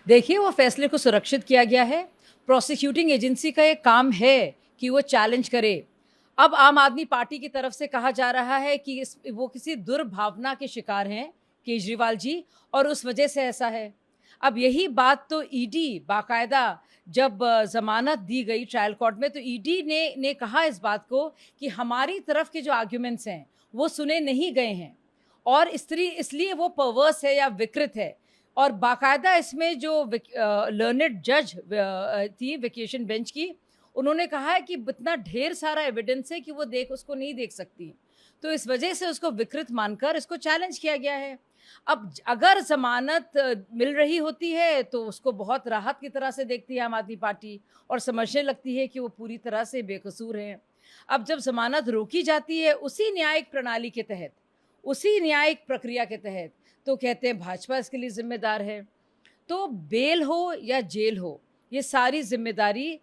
देखिए, वो फैसले को सुरक्षित किया गया है। प्रोसिक्यूटिंग एजेंसी का ये काम है कि वो चैलेंज करे। अब आम आदमी पार्टी की तरफ से कहा जा रहा है कि वो किसी दुर्भावना के शिकार हैं केजरीवाल जी, और उस वजह से ऐसा है। अब यही बात तो ईडी बाकायदा जब ज़मानत दी गई ट्रायल कोर्ट में, तो ईडी ने कहा इस बात को कि हमारी तरफ के जो आर्ग्यूमेंट्स हैं वो सुने नहीं गए हैं, और इसलिए वो परवर्स है या विकृत है। और बाकायदा इसमें जो लर्नेड जज थी वेकेशन बेंच की, उन्होंने कहा है कि इतना ढेर सारा एविडेंस है कि वो उसको नहीं देख सकती, तो इस वजह से उसको विकृत मानकर इसको चैलेंज किया गया है। अब अगर जमानत मिल रही होती है तो उसको बहुत राहत की तरह से देखती है आम आदमी पार्टी, और समझने लगती है कि वो पूरी तरह से बेकसूर हैं। अब जब जमानत रोकी जाती है उसी न्यायिक प्रणाली के तहत, उसी न्यायिक प्रक्रिया के तहत, तो कहते हैं भाजपा इसके लिए जिम्मेदार है। तो बेल हो या जेल हो, ये सारी जिम्मेदारी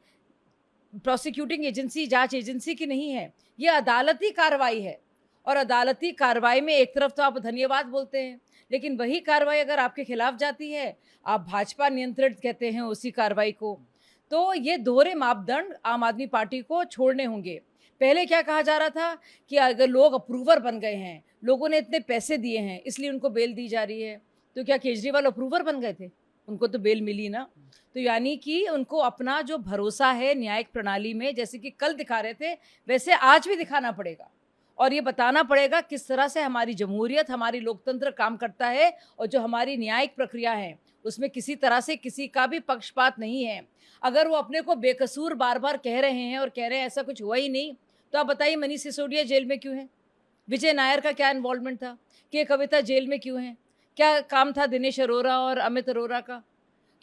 प्रोसिक्यूटिंग एजेंसी, जांच एजेंसी की नहीं है, ये अदालती कार्रवाई है। और अदालती कार्रवाई में एक तरफ तो आप धन्यवाद बोलते हैं, लेकिन वही कार्रवाई अगर आपके खिलाफ जाती है, आप भाजपा नियंत्रित कहते हैं उसी कार्रवाई को। तो ये दोहरे मापदंड आम आदमी पार्टी को छोड़ने होंगे। पहले क्या कहा जा रहा था कि अगर लोग अप्रूवर बन गए हैं, लोगों ने इतने पैसे दिए हैं, इसलिए उनको बेल दी जा रही है। तो क्या केजरीवाल अप्रूवर बन गए थे? उनको तो बेल मिली ना। तो यानी कि उनको अपना जो भरोसा है न्यायिक प्रणाली में, जैसे कि कल दिखा रहे थे, वैसे आज भी दिखाना पड़ेगा, और ये बताना पड़ेगा किस तरह से हमारी जमहूरियत, हमारी लोकतंत्र काम करता है, और जो हमारी न्यायिक प्रक्रिया है उसमें किसी तरह से किसी का भी पक्षपात नहीं है। अगर वो अपने को बेकसूर बार बार कह रहे हैं और कह रहे हैं ऐसा कुछ हुआ ही नहीं, तो आप बताइए मनीष सिसोदिया जेल में क्यों है? विजय नायर का क्या इन्वॉल्वमेंट था? के कविता जेल में क्यों है? क्या काम था दिनेश अरोरा और अमित अरोरा का?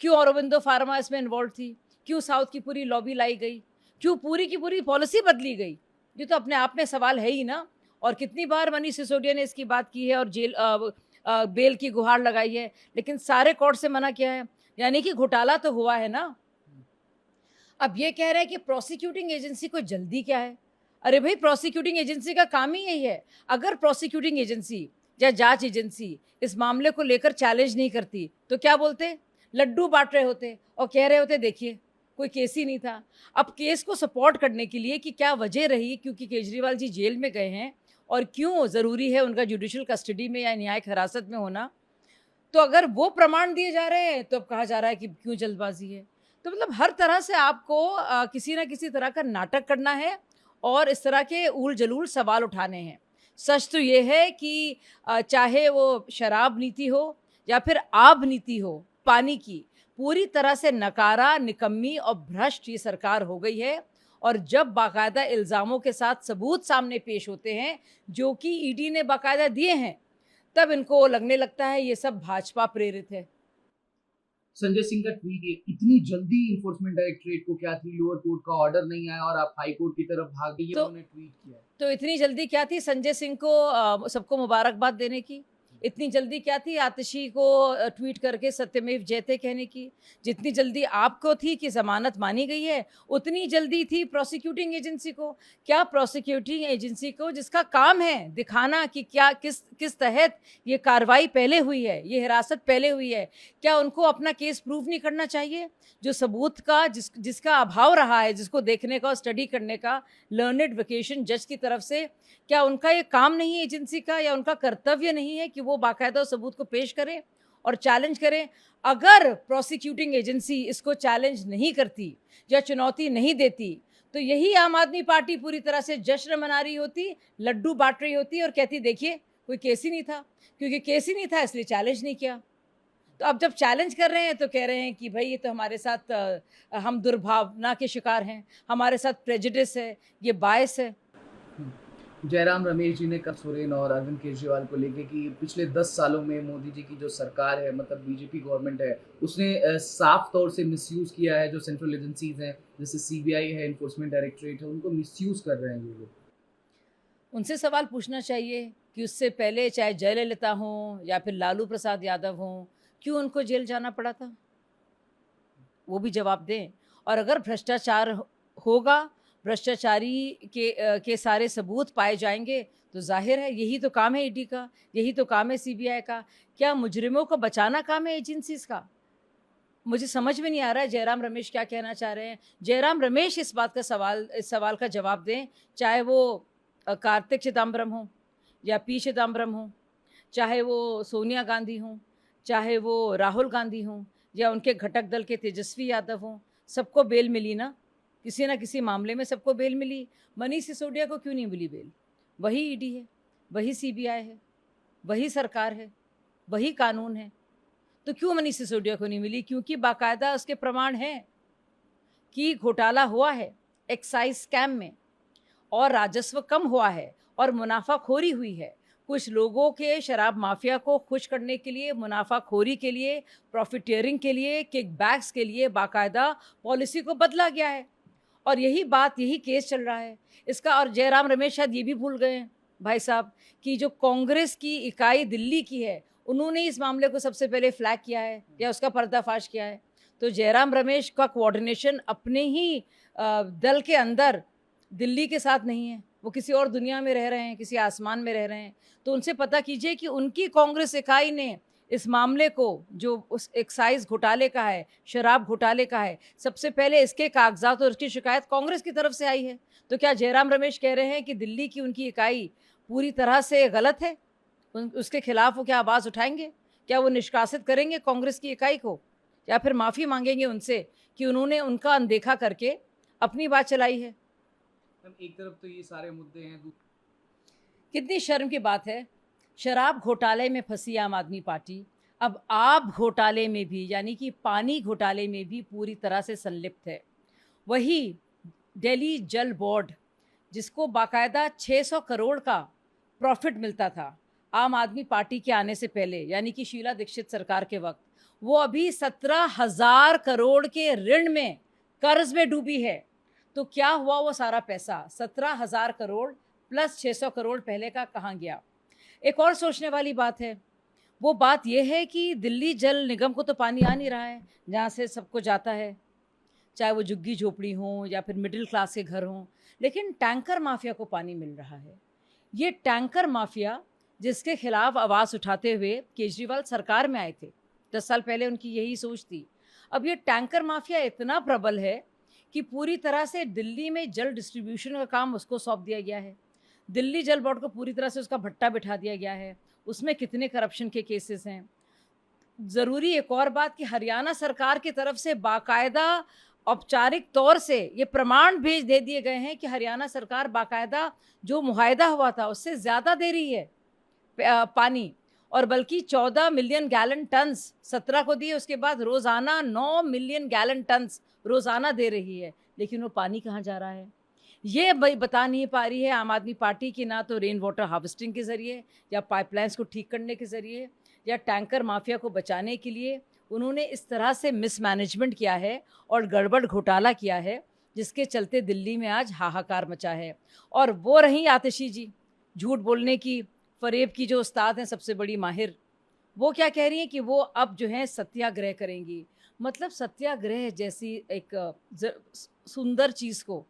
क्यों औरोबिंदो फार्मा इसमें इन्वॉल्व थी? क्यों साउथ की पूरी लॉबी लाई गई? क्यों पूरी की पूरी पॉलिसी बदली गई? ये तो अपने आप में सवाल है ही ना। और कितनी बार मनीष सिसोदिया ने इसकी बात की है और बेल की गुहार लगाई है, लेकिन सारे कोर्ट से मना किया है। यानी कि घोटाला तो हुआ है ना। अब ये कह रहे हैं कि प्रोसिक्यूटिंग एजेंसी को जल्दी क्या है? अरे भाई, प्रोसिक्यूटिंग एजेंसी का काम ही यही है। अगर प्रोसिक्यूटिंग एजेंसी या जांच एजेंसी इस मामले को लेकर चैलेंज नहीं करती, तो क्या बोलते? लड्डू बांट रहे होते और कह रहे होते देखिए कोई केस ही नहीं था। अब केस को सपोर्ट करने के लिए कि क्या वजह रही, क्योंकि केजरीवाल जी जेल में गए हैं, और क्यों ज़रूरी है उनका जुडिशल कस्टडी में या न्यायिक हिरासत में होना, तो अगर वो प्रमाण दिए जा रहे हैं तो अब कहा जा रहा है कि क्यों जल्दबाजी है। तो मतलब हर तरह से आपको किसी ना किसी तरह का नाटक करना है और इस तरह के ऊल जलूल सवाल उठाने हैं। सच तो ये है कि चाहे वो शराब नीति हो या फिर आब नीति हो पानी की, पूरी तरह से नकारा, निकम्मी और भ्रष्ट ये सरकार हो गई है। और जब बाकायदा इल्ज़ामों के साथ सबूत सामने पेश होते हैं, जो कि ईडी ने बाकायदा दिए हैं, तब इनको लगने लगता है ये सब भाजपा प्रेरित है। संजय सिंह का ट्वीट, ये इतनी जल्दी इन्फोर्समेंट डायरेक्टरेट को क्या थी, लोअर कोर्ट का ऑर्डर नहीं आया और आप हाई कोर्ट की तरफ भाग गई, तो उन्होंने ट्वीट किया है। तो इतनी जल्दी क्या थी संजय सिंह को सबको मुबारकबाद देने की? इतनी जल्दी क्या थी आतिशी को ट्वीट करके सत्यमेव जयते कहने की? जितनी जल्दी आपको थी कि ज़मानत मानी गई है, उतनी जल्दी थी प्रोसिक्यूटिंग एजेंसी को। क्या प्रोसिक्यूटिंग एजेंसी को, जिसका काम है दिखाना कि क्या किस किस तहत ये कार्रवाई पहले हुई है, ये हिरासत पहले हुई है, क्या उनको अपना केस प्रूव नहीं करना चाहिए? जो सबूत का जिसका अभाव रहा है, जिसको देखने का और स्टडी करने का लर्नेड वेकेशन जज की तरफ से, क्या उनका ये काम नहीं है एजेंसी का, या उनका कर्तव्य नहीं है कि वो बाकायदा सबूत को पेश करें और चैलेंज करें? अगर प्रोसिक्यूटिंग एजेंसी इसको चैलेंज नहीं करती या चुनौती नहीं देती, तो यही आम आदमी पार्टी पूरी तरह से जश्न मना रही होती, लड्डू बांट रही होती और कहती देखिए कोई केस ही नहीं था। क्योंकि केस ही नहीं था इसलिए चैलेंज नहीं किया। तो अब जब चैलेंज कर रहे हैं तो कह रहे हैं कि भाई ये तो हमारे साथ हम दुर्भावना के शिकार हैं, हमारे साथ प्रेजुडिस है, ये बायस है। जयराम रमेश जी ने कल सोरेन और अरविंद केजरीवाल को लेके कि पिछले 10 सालों में मोदी जी की जो सरकार है, मतलब बीजेपी गवर्नमेंट है, उसने साफ तौर से मिसयूज़ किया है। जो सेंट्रल एजेंसीज हैं, जैसे सीबीआई है, इन्फोर्समेंट डायरेक्टरेट है, उनको मिसयूज़ कर रहे हैं ये लोग। उनसे सवाल पूछना चाहिए कि उससे पहले चाहे जयललिता हों या फिर लालू प्रसाद यादव हों, क्यों उनको जेल जाना पड़ा था? वो भी जवाब दें। और अगर भ्रष्टाचार होगा, भ्रष्टाचारी के सारे सबूत पाए जाएंगे, तो जाहिर है यही तो काम है ईडी का, यही तो काम है सीबीआई का। क्या मुजरिमों को बचाना काम है एजेंसीज का? मुझे समझ में नहीं आ रहा है जयराम रमेश क्या कहना चाह रहे हैं। जयराम रमेश इस सवाल का जवाब दें, चाहे वो कार्तिक चिदम्बरम हो या पी चिदम्बरम हो, चाहे वो सोनिया गांधी हों, चाहे वो राहुल गांधी हों या उनके घटक दल के तेजस्वी यादव हों, सबको बेल मिली ना किसी मामले में सबको बेल मिली। मनीष सिसोदिया को क्यों नहीं मिली बेल? वही ईडी है, वही सीबीआई है, वही सरकार है, वही कानून है, तो क्यों मनीष सिसोदिया को नहीं मिली? क्योंकि बाकायदा उसके प्रमाण हैं कि घोटाला हुआ है एक्साइज स्कैम में, और राजस्व कम हुआ है और मुनाफाखोरी हुई है। कुछ लोगों के शराब माफिया को खुश करने के लिए, मुनाफाखोरी के लिए, प्रॉफिटियरिंग के लिए, किकबैक्स के लिए बाकायदा पॉलिसी को बदला गया है, और यही केस चल रहा है इसका। और जयराम रमेश शायद ये भी भूल गए हैं भाई साहब कि जो कांग्रेस की इकाई दिल्ली की है, उन्होंने इस मामले को सबसे पहले फ्लैग किया है या उसका पर्दाफाश किया है। तो जयराम रमेश का कोऑर्डिनेशन अपने ही दल के अंदर दिल्ली के साथ नहीं है, वो किसी और दुनिया में रह रहे हैं, किसी आसमान में रह रहे हैं। तो उनसे पता कीजिए कि उनकी कांग्रेस इकाई ने इस मामले को, जो उस एक्साइज घोटाले का है, शराब घोटाले का है, सबसे पहले इसके कागजात और इसकी शिकायत कांग्रेस की तरफ से आई है। तो क्या जयराम रमेश कह रहे हैं कि दिल्ली की उनकी इकाई पूरी तरह से गलत है? उसके खिलाफ वो क्या आवाज़ उठाएंगे? क्या वो निष्कासित करेंगे कांग्रेस की इकाई को, या फिर माफ़ी मांगेंगे उनसे कि उन्होंने उनका अनदेखा करके अपनी बात चलाई है? एक तरफ तो ये सारे मुद्दे हैं, कितनी शर्म की बात है। शराब घोटाले में फंसी आम आदमी पार्टी अब आप घोटाले में भी, यानी कि पानी घोटाले में भी पूरी तरह से संलिप्त है। वही दिल्ली जल बोर्ड, जिसको बाकायदा 600 करोड़ का प्रॉफिट मिलता था आम आदमी पार्टी के आने से पहले, यानी कि शीला दीक्षित सरकार के वक्त, वो अभी 17,000 करोड़ के ऋण में, कर्ज में डूबी है। तो क्या हुआ वो सारा पैसा? 17,000 करोड़ प्लस 600 करोड़ पहले का कहाँ गया? एक और सोचने वाली बात है, वो बात यह है कि दिल्ली जल निगम को तो पानी आ नहीं रहा है जहाँ से सबको जाता है, चाहे वो झुग्गी झोपड़ी हों या फिर मिडिल क्लास के घर हों, लेकिन टैंकर माफिया को पानी मिल रहा है। ये टैंकर माफिया जिसके खिलाफ आवाज़ उठाते हुए केजरीवाल सरकार में आए थे, 10 साल पहले उनकी यही सोच थी। अब ये टैंकर माफिया इतना प्रबल है कि पूरी तरह से दिल्ली में जल डिस्ट्रीब्यूशन का काम उसको सौंप दिया गया है। दिल्ली जल बोर्ड को पूरी तरह से उसका भट्टा बिठा दिया गया है। उसमें कितने करप्शन के केसेस हैं। ज़रूरी एक और बात कि हरियाणा सरकार की तरफ से बाकायदा औपचारिक तौर से ये प्रमाण भेज दे दिए गए हैं कि हरियाणा सरकार बाकायदा जो मुआहदा हुआ था उससे ज़्यादा दे रही है पानी, और बल्कि 14 मिलियन गैलन टन्स 17 को दिए, उसके बाद रोज़ाना 9 मिलियन गैलन टन्स रोज़ाना दे रही है। लेकिन वो पानी कहाँ जा रहा है ये बता नहीं पा रही है आम आदमी पार्टी की, ना तो रेन वाटर हार्वेस्टिंग के ज़रिए या पाइपलाइंस को ठीक करने के ज़रिए या टैंकर माफिया को बचाने के लिए। उन्होंने इस तरह से मिसमैनेजमेंट किया है और गड़बड़ घोटाला किया है जिसके चलते दिल्ली में आज हाहाकार मचा है। और वो रही आतिशी जी, झूठ बोलने की, फरेब की जो उस्ताद हैं, सबसे बड़ी माहिर, वो क्या कह रही हैं कि वो अब जो है सत्याग्रह करेंगी। मतलब सत्याग्रह जैसी एक सुंदर चीज़ को,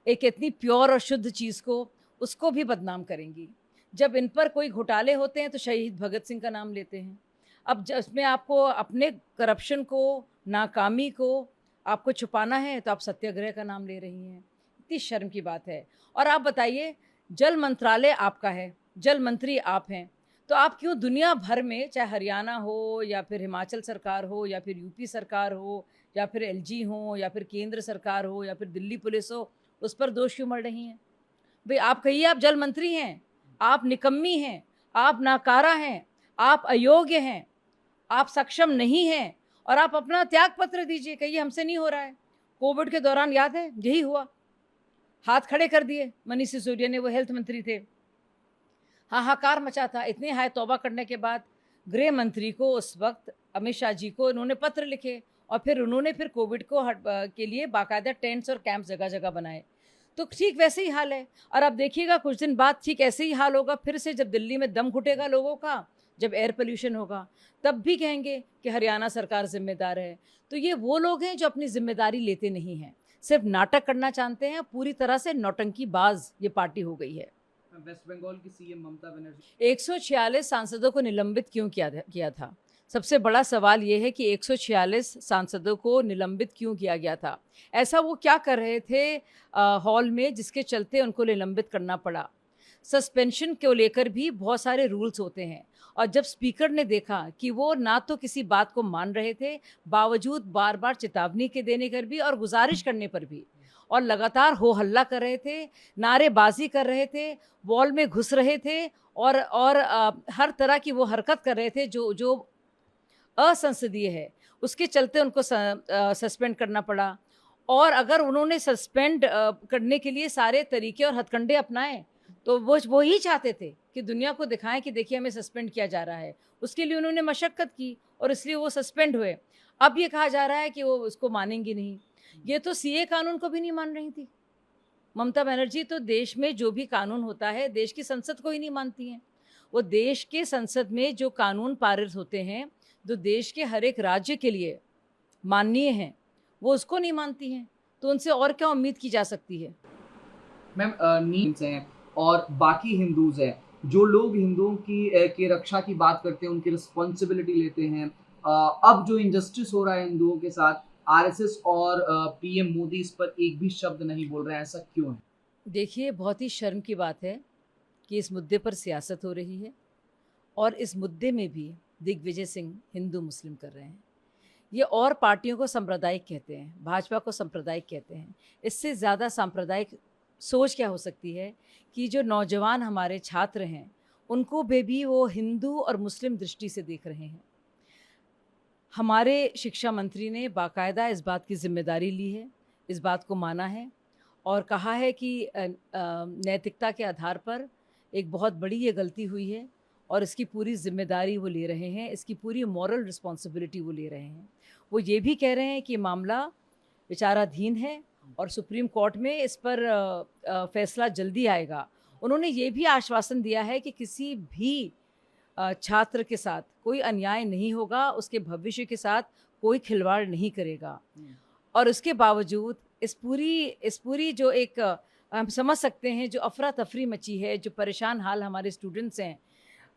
एक इतनी प्योर और शुद्ध चीज़ को, उसको भी बदनाम करेंगी। जब इन पर कोई घोटाले होते हैं तो शहीद भगत सिंह का नाम लेते हैं। अब उसमें आपको अपने करप्शन को, नाकामी को आपको छुपाना है तो आप सत्याग्रह का नाम ले रही हैं। इतनी शर्म की बात है। और आप बताइए, जल मंत्रालय आपका है, जल मंत्री आप हैं, तो आप क्यों दुनिया भर में, चाहे हरियाणा हो या फिर हिमाचल सरकार हो या फिर यूपी सरकार हो या फिर एलजी हो या फिर केंद्र सरकार हो या फिर दिल्ली पुलिस हो, उस पर दोष क्यों मर रही हैं? भाई आप कहिए आप जल मंत्री हैं, आप निकम्मी हैं, आप नाकारा हैं, आप अयोग्य हैं, आप सक्षम नहीं हैं, और आप अपना त्याग पत्र दीजिए, कहिए हमसे नहीं हो रहा है। कोविड के दौरान याद है यही हुआ, हाथ खड़े कर दिए मनीष सिसोदिया ने, वो हेल्थ मंत्री थे, हाहाकार मचा था। इतने हाय तौबा करने के बाद गृह मंत्री को उस वक्त अमित शाह जी को उन्होंने पत्र लिखे और फिर उन्होंने फिर कोविड को के लिए बाकायदा टेंट्स और कैंप्स जगह जगह बनाए। तो ठीक वैसे ही हाल है। और अब देखिएगा कुछ दिन बाद ठीक ऐसे ही हाल होगा फिर से, जब दिल्ली में दम घुटेगा लोगों का, जब एयर पोल्यूशन होगा, तब भी कहेंगे कि हरियाणा सरकार जिम्मेदार है। तो ये वो लोग हैं जो अपनी जिम्मेदारी लेते नहीं हैं, सिर्फ नाटक करना चाहते हैं। पूरी तरह से नौटंकीबाज ये पार्टी हो गई है। वेस्ट बंगाल की सीएम ममता बनर्जी 146 सांसदों को निलंबित क्यों किया था? सबसे बड़ा सवाल ये है कि 146 सांसदों को निलंबित क्यों किया गया था? ऐसा वो क्या कर रहे थे हॉल में जिसके चलते उनको निलंबित करना पड़ा? सस्पेंशन को लेकर भी बहुत सारे रूल्स होते हैं और जब स्पीकर ने देखा कि वो ना तो किसी बात को मान रहे थे, बावजूद बार-बार चेतावनी के देने पर भी और गुज़ारिश करने पर भी, और लगातार हो हल्ला कर रहे थे, नारेबाज़ी कर रहे थे, वॉल में घुस रहे थे और हर तरह की वो हरकत कर रहे थे जो असंसदीय है, उसके चलते उनको सस्पेंड करना पड़ा। और अगर उन्होंने सस्पेंड करने के लिए सारे तरीके और हथकंडे अपनाए, तो वो ही चाहते थे कि दुनिया को दिखाएं कि देखिए हमें सस्पेंड किया जा रहा है। उसके लिए उन्होंने मशक्क़त की और इसलिए वो सस्पेंड हुए। अब ये कहा जा रहा है कि वो उसको मानेंगी नहीं। ये तो सीए कानून को भी नहीं मान रही थी। ममता बनर्जी तो देश में जो भी कानून होता है, देश की संसद को ही नहीं मानती हैं। वो देश के संसद में जो कानून पारित होते हैं, जो देश के हर एक राज्य के लिए माननीय हैं, वो उसको नहीं मानती हैं। तो उनसे और क्या उम्मीद की जा सकती है? मैम, नीम्स हैं और बाकी हिंदूज़ हैं, जो लोग हिंदुओं की रक्षा की बात करते हैं, उनकी रिस्पॉन्सिबिलिटी लेते हैं। अब जो इनजस्टिस हो रहा है हिंदुओं के साथ, आरएसएस और पीएम मोदी इस पर एक भी शब्द नहीं बोल रहे हैं, ऐसा क्यों है? देखिए, बहुत ही शर्म की बात है कि इस मुद्दे पर सियासत हो रही है और इस मुद्दे में भी दिग्विजय सिंह हिंदू मुस्लिम कर रहे हैं। ये और पार्टियों को सांप्रदायिक कहते हैं, भाजपा को सांप्रदायिक कहते हैं। इससे ज़्यादा सांप्रदायिक सोच क्या हो सकती है कि जो नौजवान हमारे छात्र हैं, उनको भी वो हिंदू और मुस्लिम दृष्टि से देख रहे हैं। हमारे शिक्षा मंत्री ने बाकायदा इस बात की ज़िम्मेदारी ली है, इस बात को माना है और कहा है कि नैतिकता के आधार पर एक बहुत बड़ी ये गलती हुई है और इसकी पूरी ज़िम्मेदारी वो ले रहे हैं, इसकी पूरी मॉरल रिस्पॉन्सिबिलिटी वो ले रहे हैं। वो ये भी कह रहे हैं कि मामला विचाराधीन है और सुप्रीम कोर्ट में इस पर फैसला जल्दी आएगा। उन्होंने ये भी आश्वासन दिया है कि किसी भी छात्र के साथ कोई अन्याय नहीं होगा, उसके भविष्य के साथ कोई खिलवाड़ नहीं करेगा। और उसके बावजूद इस पूरी जो एक हम समझ सकते हैं जो अफरा तफरी मची है, जो परेशान हाल हमारे स्टूडेंट्स हैं,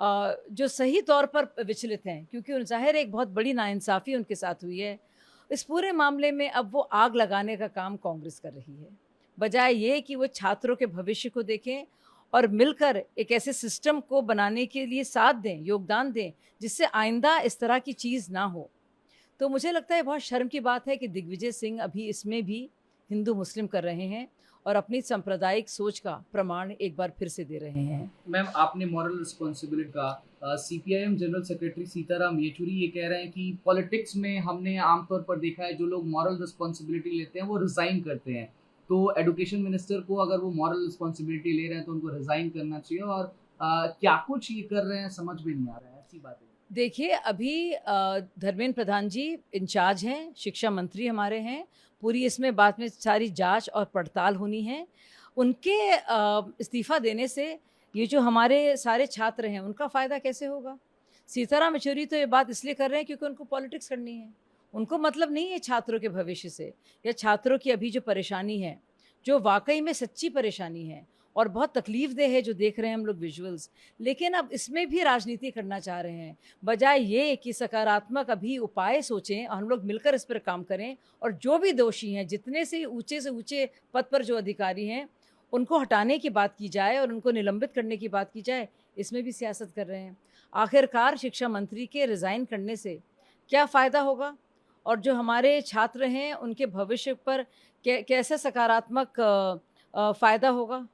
जो सही तौर पर विचलित हैं, क्योंकि ज़ाहिर है एक बहुत बड़ी नाइंसाफ़ी उनके साथ हुई है। इस पूरे मामले में अब वो आग लगाने का काम कांग्रेस कर रही है, बजाय ये कि वो छात्रों के भविष्य को देखें और मिलकर एक ऐसे सिस्टम को बनाने के लिए साथ दें, योगदान दें, जिससे आइंदा इस तरह की चीज़ ना हो। तो मुझे लगता है बहुत शर्म की बात है कि दिग्विजय सिंह अभी इसमें भी हिंदू मुस्लिम कर रहे हैं और अपनी सांप्रदायिक सोच का प्रमाण एक बार फिर से दे रहे हैं। मैम, आपने मॉरल रिस्पॉन्सिबिलिटी का CPIM general secretary Sitaram Yechury ये कह रहे हैं कि पॉलिटिक्स में हमने आमतौर पर देखा है जो लोग मॉरल रिस्पॉन्सिबिलिटी लेते हैं वो रिज़ाइन करते हैं। तो एजुकेशन मिनिस्टर को अगर वो मॉरल रिस्पॉन्सिबिलिटी ले रहे हैं तो उनको रिज़ाइन करना चाहिए और क्या कुछ ये कर रहे हैं समझ में नहीं आ रहा है, ऐसी बात है। देखिए, अभी धर्मेंद्र प्रधान जी इंचार्ज हैं, शिक्षा मंत्री हमारे हैं। पूरी इसमें बात में सारी जांच और पड़ताल होनी है। उनके इस्तीफ़ा देने से ये जो हमारे सारे छात्र हैं उनका फ़ायदा कैसे होगा? सीताराम येचुरी तो ये बात इसलिए कर रहे हैं क्योंकि उनको पॉलिटिक्स करनी है। उनको मतलब नहीं है छात्रों के भविष्य से या छात्रों की अभी जो परेशानी है, जो वाक़ई में सच्ची परेशानी है और बहुत तकलीफ़देह है जो देख रहे हैं हम लोग विजुअल्स। लेकिन अब इसमें भी राजनीति करना चाह रहे हैं, बजाय ये कि सकारात्मक अभी उपाय सोचें और हम लोग मिलकर इस पर काम करें और जो भी दोषी हैं, जितने से ऊँचे पद पर जो अधिकारी हैं, उनको हटाने की बात की जाए और उनको निलंबित करने की बात की जाए, इसमें भी सियासत कर रहे हैं। आखिरकार शिक्षा मंत्री के रिज़ाइन करने से क्या फ़ायदा होगा और जो हमारे छात्र हैं उनके भविष्य पर कैसे सकारात्मक फ़ायदा होगा?